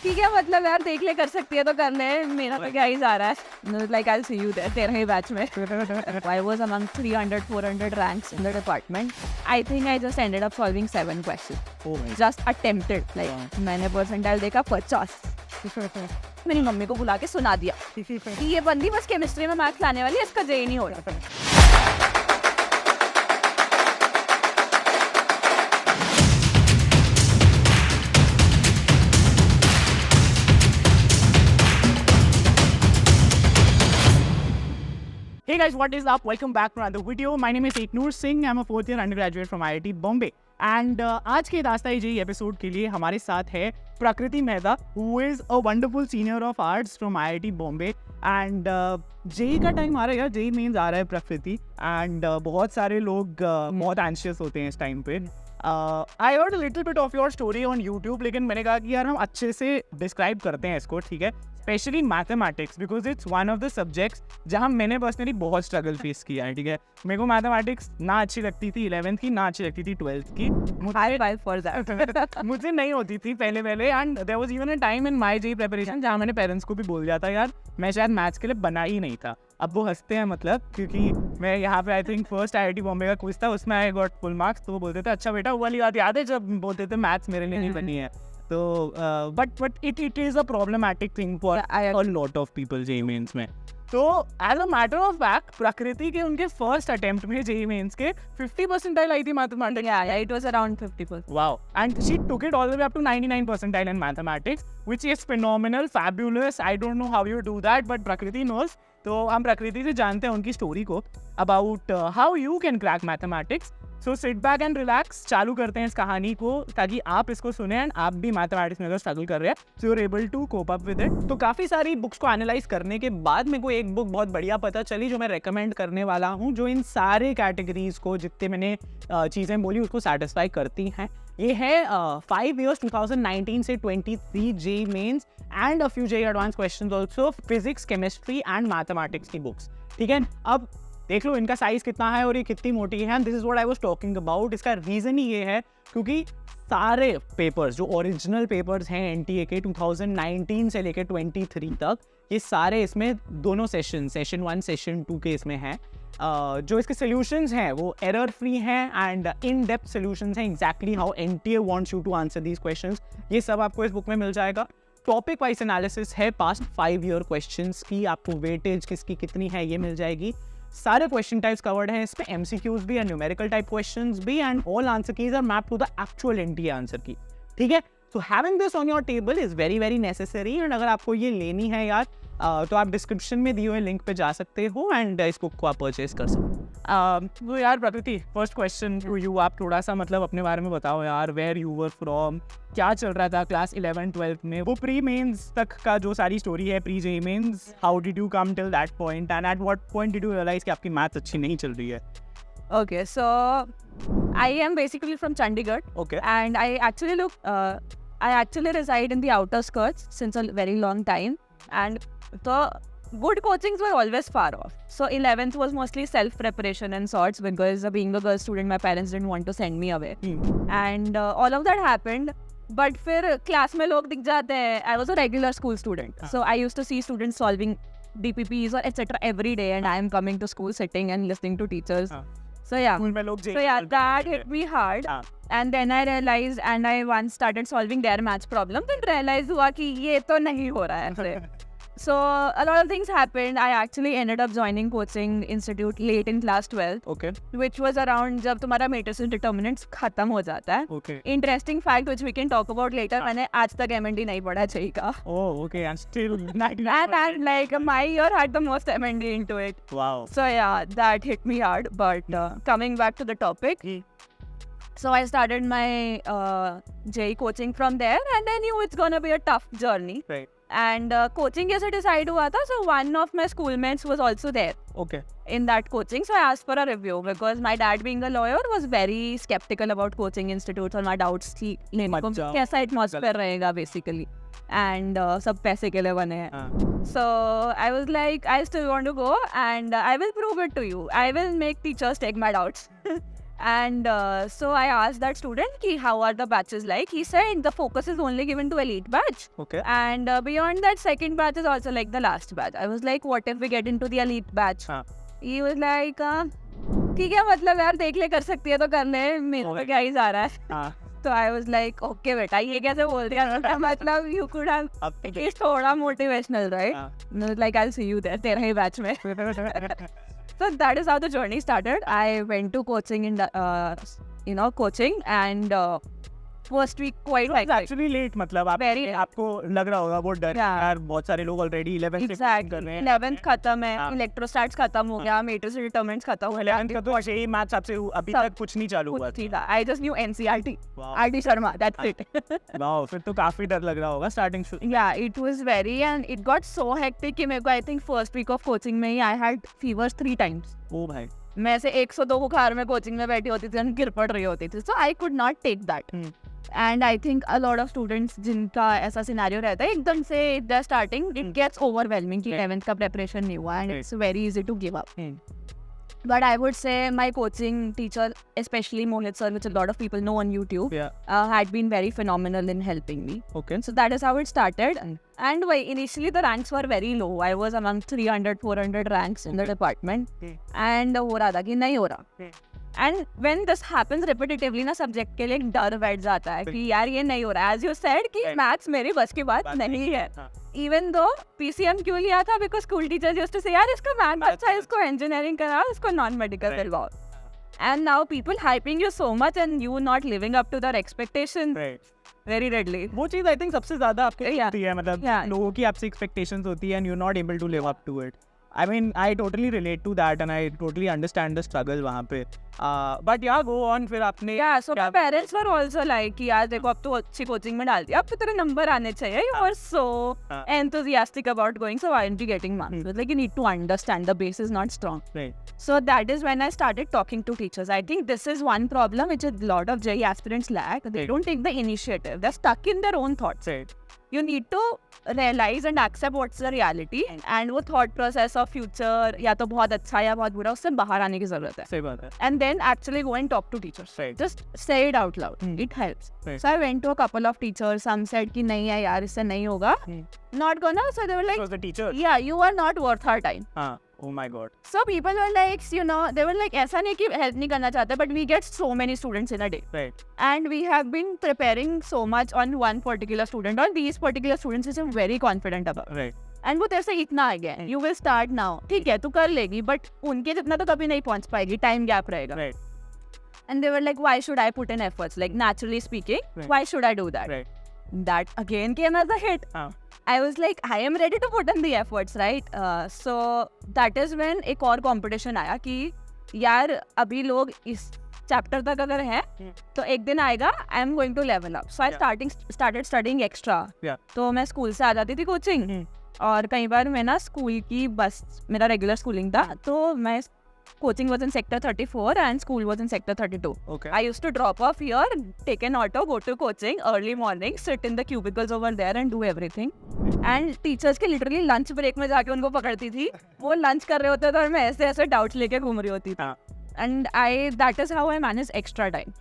ठीक है मतलब यार देख ले कर सकती है तो कर ले, मेरा तो क्या ही जा रहा है. Like I'll see you there, तेरा ही बैच में. I was among 300-400 ranks in the department. I think I just ended up solving 7 questions. Oh my Just attempted. Like मैंने percentile देखा 50. मेरी मम्मी को बुला के सुना दिया कि ये बंदी बस केमिस्ट्री में मार्क्स लाने वाली है, इसका जेई नहीं हो रहा. Hey guys, what is up? Welcome back to another video. My name is Eknoor Singh. I'm a 4th year undergraduate from IIT Bombay. And आज के IIT JEE एपिसोड के लिए हमारे साथ है प्रकृति Mehta, who is a wonderful senior of arts from IIT Bombay. And JEE का time आ रहा है, JEE means आ रहा है प्रकृति. And बहुत सारे लोग बहुत anxious होते हैं इस टाइम पे. I heard a little bit of your story on YouTube, लेकिन मैंने कहा कि यार हम अच्छे से डिस्क्राइब करते हैं इसको, ठीक है? Specially mathematics, because it's one of the subjects जहाँ मैंने पर्सनली बहुत स्ट्रगल फेस किया है, ठीक है? मेरे को मैथमेटिक्स ना अच्छी लगती थी 11th की, ना अच्छी लगती थी 12th की. मुझे नहीं होती थी पहले and there was even a time in my JEE preparation जहाँ मैंने पेरेंट्स को भी बोल दिया था यार मैं शायद मैथ्स के लिए बना ही नहीं था. अब वो हंसते हैं मतलब, क्योंकि मैं यहाँ पे I think first IIT Bombay का क्विज था, उसमें आई गॉट फुल मार्क्स. तो वो बोलते थे अच्छा बेटा वो वाली बात याद है जब बोलते थे मैथ्स मेरे लिए नहीं बनी है. तो but it is a problematic thing for a lot of people JEE mains में. तो as a matter of fact Prakriti के उनके फर्स्ट अटेम्प्ट में जेईई मेंस के 50 परसेंटाइल आई थी mathematics. Yeah, it was around 50%. Wow. And she took it all the way up to 99 percentile in mathematics, which is phenomenal, fabulous. I don't know how you do that, but Prakriti knows. तो हम प्रकृति से जानते हैं उनकी story को about how you can crack mathematics. So sit back and relax. चालू करते हैं इस कहानी को ताकि आप इसको सुने एंड आप भी मैथमेटिक्स में अगर स्ट्रगल कर रहे हैं so you're able to cope up with it. तो काफ़ी सारी बुक्स को एनालाइज करने के बाद मेरे को एक बुक बहुत बढ़िया पता चली जो मैं रेकमेंड करने वाला हूँ, जो इन सारे कैटेगरीज को जितने मैंने चीज़ें बोली उसको सेटिस्फाई करती हैं. ये है 5 years 2019 से 23 JEE mains and a few JEE advance questions also, physics, chemistry and mathematics की बुक्स, ठीक है? अब देख लो इनका साइज कितना है और ये कितनी मोटी है. And this is what I was talking about. इसका रीजन ही ये है क्योंकि सारे पेपर्स जो ओरिजिनल पेपर्स हैं एनटीए के 2019 से लेकर 23 तक, ये सारे इसमें दोनों सेशन 1 सेशन 2 के इसमें हैं. जो इसके सॉल्यूशंस हैं वो एरर फ्री हैं एंड इन डेप्थ सॉल्यूशंस हैं, exactly how NTA wants you to answer these questions. ये सब आपको इस बुक में मिल जाएगा. टॉपिक वाइज एनालिसिस है पास्ट 5 year क्वेश्चंस की, आपको वेटेज किसकी कितनी है ये मिल जाएगी. सारे क्वेश्चन टाइप्स कवर्ड हैं इसमें, एमसीक्यूज भी, न्यूमेरिकल टाइप क्वेश्चंस भी, and all answer keys are mapped to the actual NTA answer key, ठीक है? So having this on your table is very very necessary. And अगर आपको ये लेनी है यार तो आप डिस्क्रिप्शन में दिए हुए लिंक पे जा सकते हो एंड इस बुक को आप परचेज कर सकते हो. तो यार प्रकृति, फर्स्ट क्वेश्चन टू यू, आप थोड़ा सा मतलब अपने बारे में बताओ यार. वेयर यू वर फ्रॉम, क्या चल रहा था क्लास 11-12 में, वो प्री मेंस तक का जो सारी स्टोरी है, pre JEE mains, how did you come till that point and at what point did you realise कि आपकी मैथ्स अच्छी नहीं चल रही है? Okay, so I am basically from Chandigarh. Okay. And I actually reside in the outer skirts since a very long time. And the good coachings were always far off. So 11th was mostly self-preparation and sorts because being a girl student, my parents didn't want to send me away. And all of that happened. But फिर class में लोग दिख जाते हैं. I was a regular school student. So I used to see students solving DPPs or etc. every day, and I am coming to school sitting and listening to teachers. So yeah, that hit me hard. And then I realized, and I once started solving their maths problem, then realized हुआ कि ये तो नहीं हो रहा है ऐसे. So a lot of things happened. I actually ended up joining coaching institute late in class 12th. Okay. Which was around जब तुम्हारा matrices determinants खत्म हो जाता है. Okay. Interesting fact which we can talk about later. मैंने आज तक MND नहीं पढ़ा जेईई का. Oh, okay. And still 99%. And like my year had the most MND into it. Wow. So yeah, that hit me hard. But coming back to the topic. So I started my JEE coaching from there, and I knew it's gonna be a tough journey. Right. And coaching कैसे decide हुआ था? So one of my schoolmates was also there. Okay. In that coaching, so I asked for a review because my dad being a lawyer was very skeptical about coaching institutes और my doubts थी लेने को कैसा atmosphere रहेगा basically. And सब पैसे के लिए बने हैं. So I was like, I still want to go and I will prove it to you. I will make teachers take my doubts. And so I asked that student ki how are the batches like. He said the focus is only given to elite batch. Okay. And beyond that, second batch is also like the last batch. I was like, what if we get into the elite batch? He was like, ठीक है मतलब यार देख ले कर सकती है तो कर ले मेरे को क्या ही जा रहा है. So I was like, okay बेटा ये कैसे बोल दिया मतलब you could have at least थोड़ा motivational, right? Like I'll see you there तेरा ही batch में. So that is how the journey started. I went to coaching in the, coaching and first week quite like actually late मतलब आप आपको लग रहा होगा वो डर यार बहुत सारे लोग already 11th से कर रहे हैं. 11th खत्म है, electrostats खत्म हो गया, matrix determinants खत्म हो गया. 11th का तो ऐसे ही मैथ्स आपसे अभी तक कुछ नहीं चालू हुआ था. I just knew NCERT, RD Sharma, that's it. Wow, फिर तो काफी डर लग रहा होगा starting. Yeah, it was very and it got so hectic कि मेरे को I think first week of coaching में ही I had fevers 3 times. Oh भाई. मैं से 102 बुखार में कोचिंग में बैठी होती थी और गिर पड़ रही होती थी. So I could not take that. And I think a lot of students जिनका ऐसा सिनेरियो रहता है एकदम से they're starting, it gets overwhelming कि 11th का preparation नहीं हुआ and it's very easy to give up. But I would say my coaching teacher, especially Mohit sir, which a lot of people know on YouTube, had been very phenomenal in helping me. Okay. So that is how it started. And initially the ranks were very low. I was among 300, 400 ranks in the department. And हो रहा था कि नहीं हो रहा. And when this happens repetitively ना subject के लिए एक डर बैठ जाता है कि यार ये नहीं हो रहा है. As you said कि मैथ्स मेरी बस की बात नहीं है. Even though PCM क्यों लिया था because school teachers used to say यार इसका मैथ अच्छा है, इसको engineering कराओ, इसको non-medical करवाओ. And now people hyping you so much and you not living up to their expectations. Very readily. वो चीज़ I think सबसे ज़्यादा आपके होती है मतलब लोगों की आपसे expectations होती है and you're not able to live up to it. I mean, I totally relate to that and I totally understand the struggle वहाँ पे. But yeah, go on फिर आपने. Yeah, so my parents were also like कि यार देखो अब तो अच्छी कोचिंग में डाल दिया, अब तो तेरे नंबर आने चाहिए. You were so enthusiastic about going, so why aren't you getting marks? But like you need to understand the base is not strong. Right. So that is when I started talking to teachers. I think this is one problem which a lot of JEE aspirants lack. They don't take the initiative. They're stuck in their own thoughts. Right. You need to realize and accept what's the reality and वो thought process of future या तो बहुत अच्छा या बहुत बुरा उससे बाहर आने की जरूरत है. सही बात है. And then actually go and talk to teachers. Right. Just say it out loud. It helps. Right. So I went to a couple of teachers. Some said कि नहीं है यार इससे नहीं होगा. Not gonna. So they were like, the teacher. Yeah, you are not worth our time. Oh my god. So people were like, they were like ऐसा नहीं कि help नहीं करना चाहते, but we get so many students in a day. Right. And we have been preparing so much on one particular student, on these particular students which I'm very confident about. Right. And वो तेरे से इतना आ गया. You will start now. ठीक है, तू कर लेगी, but उनके जितना तो कभी नहीं पहुंच पाएगी. Time gap रहेगा. Right. And they were like, why should I put in efforts? Like naturally speaking, why should I do that? Right. That again came as a hit. I was like, I am ready to put in the efforts, right? So that is when एक और competition आया कि यार अभी लोग इस chapter तक अगर हैं तो एक दिन आएगा I am going to level up. So I started studying extra. तो मैं स्कूल से आ जाती थी कोचिंग और कई बार मैं ना स्कूल की बस मेरा रेगुलर स्कूलिंग था तो मैं coaching was in sector 34 and school was in sector 32. Okay. I used to drop off here, take an auto, go to coaching early morning, sit in the cubicles over there and do everything. And teachers के literally lunch break में जाके उनको पकड़ती थी. वो lunch कर रहे होते थे और मैं ऐसे doubts लेके घूम रही होती थी. And that is how I managed extra time.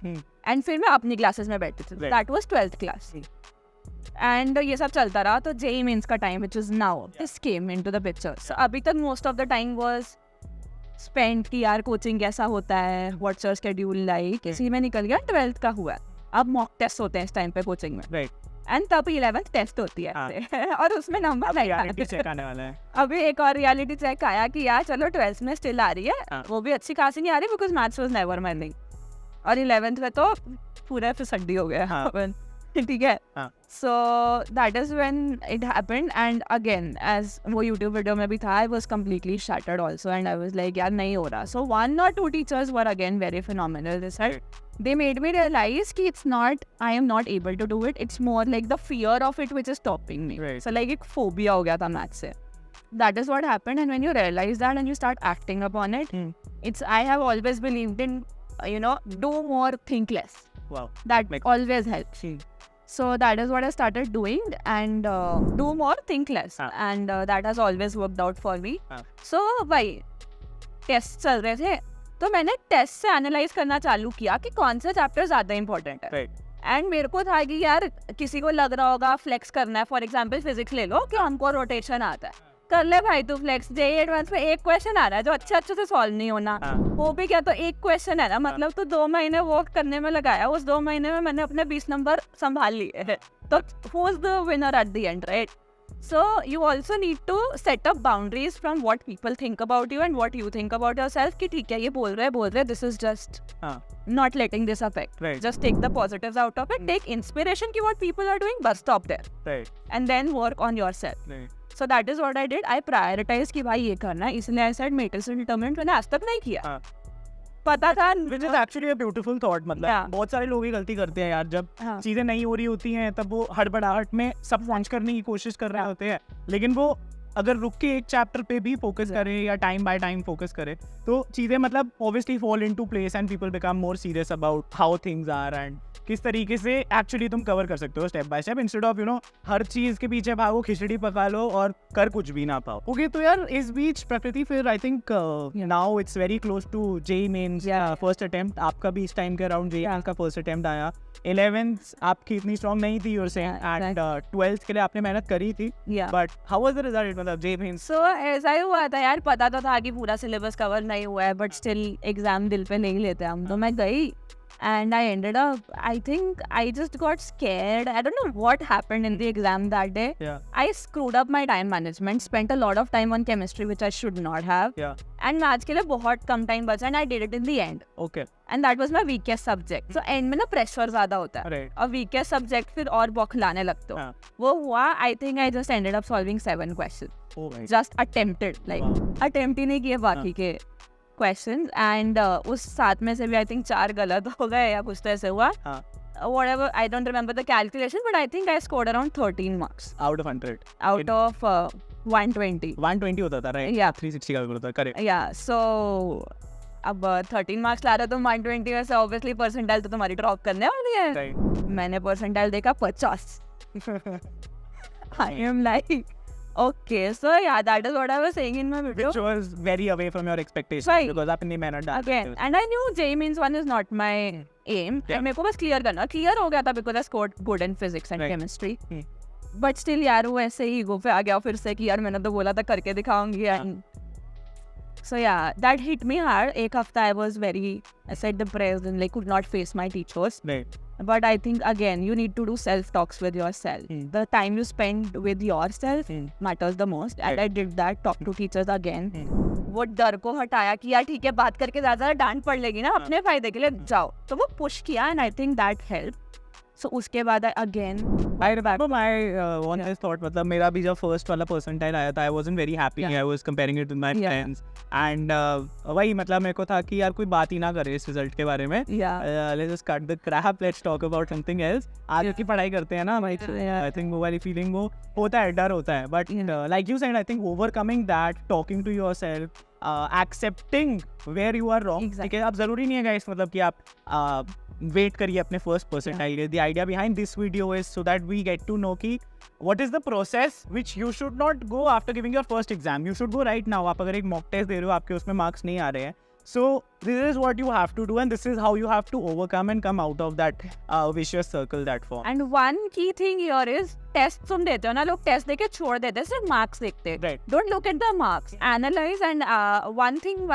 And फिर मैं अपनी classes में बैठती थी. That was 12th class. And ये सब चलता रहा तो JEE mains का time which is now this came into the picture. So अभी तक most of the time was spent कि यार कोचिंग कैसा होता है, व्हाट्स योर शेड्यूल लाइक, इसी में निकल गया. 12th का हुआ, अब मॉक टेस्ट होते हैं इस टाइम पे कोचिंग में. राइट. एंड तब 11th टेस्ट होती है और उसमें नंबर नहीं आने वाला है. अभी एक और रियलिटी चेक आया कि यार चलो 12th में स्टिल आ रही है, वो भी अच्छी खासी नहीं आ रही because maths was never my thing. और 11th में तो पूरा फिसड्डी हो गया. ठीक है. So that is when it happened and again as वो YouTube video में भी था I was completely shattered also and I was like यार नहीं हो रहा. So 1 or 2 teachers were again very phenomenal. They said they made me realize कि it's not I am not able to do it. It's more like the fear of it which is stopping me. Right. So like एक phobia हो गया था math से. That is what happened and when you realize that and you start acting upon it, it's I have always believed in do more, think less. Wow. That always helps. So that is what I started doing and do more, think less. And that has always worked out for me. So भाई test चल रहे थे तो मैंने test से analyse करना चालू किया कि कौन सा चैप्टर ज़्यादा इंपॉर्टेंट है। एंड मेरे को था कि यार किसी को लग रहा होगा फ्लेक्स करना है, फॉर एग्जाम्पल फिजिक्स ले लो कि हमको रोटेशन आता है, कर ले भाई तू फ्लेक्स। जेईई एडवांस में एक क्वेश्चन आ रहा है जो अच्छे से सॉल्व नहीं होना, वो भी क्या तो एक क्वेश्चन है ना, मतलब तो 2 महीने वर्क करने में लगाया, उस 2 महीने में मैंने अपने 20 नंबर संभाल लिए, तो who is the winner at the end, right? So you also need to set up boundaries from what people think about you and what you think about yourself कि ठीक है ये बोल रहे this is just not letting this affect, just take the positives out of it, take inspiration कि what people are doing, but stop there, and then work on yourself. So that is what I did. I prioritized कि भाई ये करना है, इसलिए I said मेरे से determined मैंने आज तक नहीं किया, पता था। Which is actually a beautiful thought. मतलब बहुत सारे लोग ये गलती करते हैं यार, जब चीजें नहीं हो रही होती हैं तब वो हड़बड़ाहट में सब लॉन्च करने की कोशिश कर रहे होते हैं, लेकिन वो अगर रुक के एक चैप्टर पे भी फोकस करे या टाइम बाय टाइम फोकस करे तो चीजें मतलब obviously fall into place and people become more serious about how things are and किस तरीके से एक्चुअली तुम कवर कर सकते हो step by step, instead of her चीज के पीछे भागो, खिचड़ी पका लो और कर कुछ भी ना पाओ। ओके, तो यार इस बीच प्रकृति फिर I think now it's very close to JEE mains first attempt, आपका भी इस टाइम के अराउंड जेईई का फर्स्ट अटेम्प्ट आया। 11th आपकी इतनी स्ट्रॉन्ग नहीं थी योर से, एंड 12th के लिए आपने मेहनत करी थी, but how was the result? मतलब जेईई मेंस सो ऐसा ही हुआ था यार, पता तो था कि पूरा सिलेबस कवर नहीं हुआ है, बट स्टिल एग्जाम दिल पे नहीं लेते हम, तो मैं गई and I ended up, I think I just got scared. I don't know what happened in the exam that day. I screwed up my time management, spent a lot of time on chemistry which I should not have, and maths के लिए बहुत कम time बचा, and I did it in the end. Okay. And that was my weakest subject. So end में ना pressure ज़्यादा होता है, और weakest subject फिर और बौखलाने लगते हो। वो हुआ, I think I just ended up solving 7 questions. Just attempted, like attempt ही नहीं किए बाकी के questions, and उस 7 में से भी I think 4 गलत हो गए या कुछ तो ऐसे हुआ। Whatever, I don't remember the calculation, but I think I scored around 13 marks. Out of 100? Out of 120. 120 होता था, right? Yeah. 360 का होता था, correct. Yeah, so अब 13 मार्क्स ला रहे हो तो 120 में से ऑब्वियसली परसेंटाइल तो तुम्हारी ड्रॉप करने वाली है। मैंने परसेंटाइल देखा 50। I am like, okay, so yeah, that is what I was saying in my video. Which was very away from your expectations, Right. because आपने मेहनत डाली। Again, and I knew JEE means 1 is not my aim. Yeah. मेरे को बस clear करना, clear हो गया था because I scored good in physics and Right. chemistry. But still यार वो ऐसे ही ईगो पे आ गया फिर से कि यार मैंने तो बोला था करके दिखाऊंगी, and so yeah, that hit me hard. एक हफ्ता I was very, I said, depressed and like could not face my teachers. Right. But I think again you need to do self-talks with yourself. The time you spend with yourself matters the most. And I did that, talk to teachers again. वो डर को हटाया कि यार ठीक है बात करके ज़्यादा डांट पड़ लेगी ना, अपने फायदे के लिए जाओ, तो वो पुश किया, and I think that helped. So उसके बाद again I remember my one thought, मतलब मेरा भी जब first वाला percentile आया था, I wasn't very happy. I was comparing it with my friends, and वही मतलब मेरे को था कि यार कोई बात ही ना करे इस रिजल्ट के बारे में। Let's just cut the crap, let's talk about something else. आज की पढ़ाई करते हैं ना, I think वो वाली feeling वो होता है, डर होता है, but like you said, I think overcoming that, talking to yourself, accepting where you are wrong. ठीक है, अब जरूरी नहीं है गाइस मतलब कि आप वेट करिए अपने फर्स्ट परसेंटाइल के। The idea behind this video is so that we get to know कि what is the process which you should not go after giving your first exam. You should go right now. आप अगर एक mock test दे रहे हो, आपके उसमें marks नहीं आ रहे हैं, so this is what you have to do, and this is how you have to overcome and come out of that vicious circle that form. And one key thing here is test तुम देते हो ना, लोग test देके छोड़ देते हैं, सिर्फ मार्क्स देखते हैं. Right. Don't look at the marks. Analyze, and one thing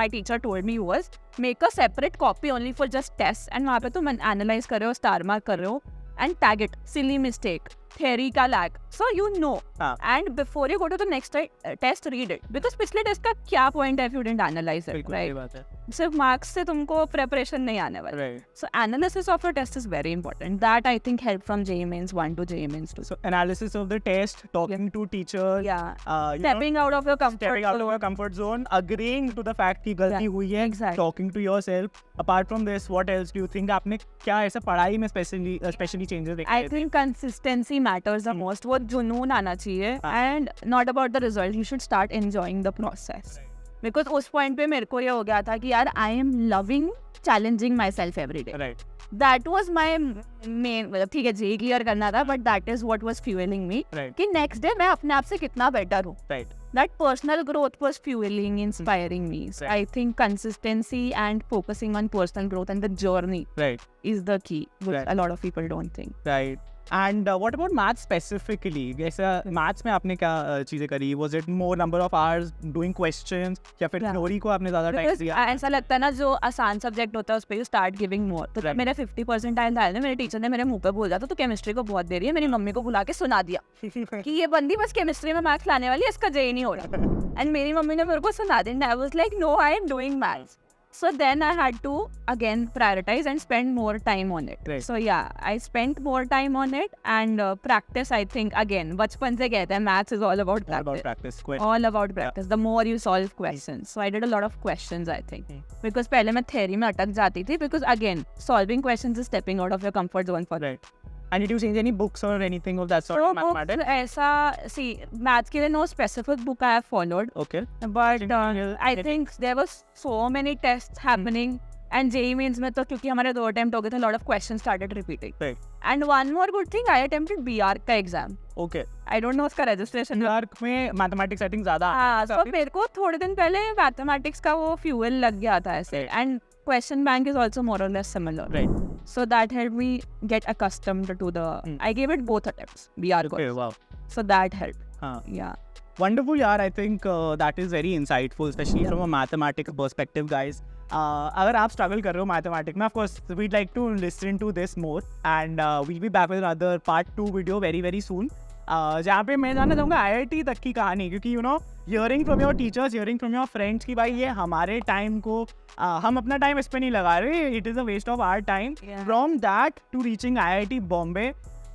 my teacher told me was make a separate copy only for just tests, and वहाँ पे तुम analyze कर रहे हो, star mark कर रहे हो, and tag it silly mistake, theory का lag, so you know. And before you go to the next test, read it, because पिछले टेस्ट का क्या point है if you didn't analyze it, right? सिर्फ marks से तुमको प्रेपरेशन नहीं आने वाला. So analysis of your test is very important. That I think helped from JEE Mains 1 to JEE Mains 2. So analysis of the test, talking to teachers, stepping out of your comfort zone, agreeing to the fact कि गलती हुई है, talking to yourself. Apart from this, what else do you think आपने क्या ऐसा पढ़ाई में especially changes देखे? I think consistency matters the most. वो जुनून आना चाहिए, and not about the result. You should start enjoying the process. Because उस point पे मेरे को ये हो गया था कि यार I am loving challenging myself every day. Right. That was my main, मतलब ठीक है JEE क्लियर करना था, but that is what was fueling me. Right. कि next day मैं अपने आप से कितना better हूँ. Right. that personal growth was fueling, inspiring me. So Right. I think consistency and focusing on personal growth and the journey Right. is the key, which Right. a lot of people don't think. Right. And what about maths specifically? जैसा maths में आपने क्या चीजें करी? Was it more number of hours doing questions या फिर Yeah. theory को आपने ज़्यादा टाइम Because दिया? ऐसा लगता है ना जो आसान सब्जेक्ट होता है उस पर यू स्टार्ट गिविंग मोर. तो Right. मेरे 50 परसेंटाइल आए ना, मेरे टीचर ने मेरे मुंह पे बोल दिया था तो केमिस्ट्री को बहुत दे रही है. मेरी मम्मी को बुला के सुना दिया कि ये बंदी बस केमिस्ट्री में मैथ्स लाने वाली है, इसका जेई नहीं हो रहा. एंड मेरी मम्मी ने मेरे को सुना दिया. I was like no, I am doing maths. So then I had to again prioritize and spend more time on it. Right. So yeah, I spent more time on it and practice. I think again, बचपन से कहते हैं maths is all about All about practice. practice. All about practice. The more you solve questions. So I did a lot of questions, I think. Because पहले मैं theory में अटक जाती थी. Because again, solving questions is stepping out of your comfort zone for Right. And did you change any books or anything of that sort? So in mathematics? books ऐसा, see, maths के लिए no specific book I have followed. Okay. But Anything I think there was so many tests happening. And JEE means में तो क्योंकि हमारे 2 attempt हो गए थे, a lot of questions started repeating. Right. And one more good thing, I attempted BR का exam. Okay. I don't know उसका registration. NERC में mathematics setting ज़्यादा. हाँ, so मेरे को थोड़े दिन पहले mathematics का वो fuel लग गया था ऐसे. Right. And question bank is also more or less similar. Right. So that helped me get accustomed to the. I gave it both attempts. BR Okay. course. Wow. So that helped. हाँ. Yeah. Wonderful, yaar. I think that is very insightful, especially from a mathematical perspective, guys. अगर आप struggle कर रहे हो mathematics में, of course, we'd like to listen to this more, and we'll be back with another part 2 video very very soon. जहाँ पे मैं जानना चाहूँगा IIT तक की कहानी, क्योंकि you know, hearing from your teachers, hearing from your friends कि भाई ये हमारे टाइम को हम अपना टाइम इस पे नहीं लगा रहे, it is a waste of our time. Yeah. From that to reaching IIT Bombay.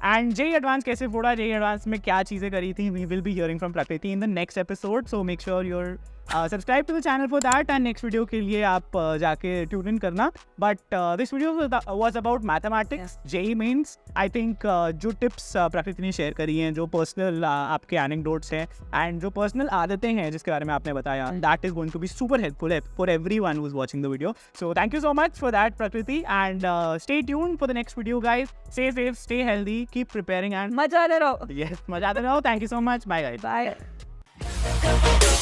And JEE Advance कैसे फोड़ा, JEE Advance में क्या चीज़ें करी थी, we will be hearing from Prakriti in the next episode. So make sure you're subscribe to the channel for that, and next video के लिए आप जाके tune in करना. But this video was about mathematics, JEE mains. I think जो tips प्रकृति ने share करी हैं, जो personal आपके anecdotes हैं, and जो personal आदतें हैं जिसके बारे में आपने बताया, that is going to be super helpful for everyone who's watching the video. So thank you so much for that, Prakriti, and stay tuned for the next video, guys. Stay safe, stay healthy, keep preparing, and मजा आ रहा. yes, मजा आते रहो. Thank you so much. Bye, guys. Bye.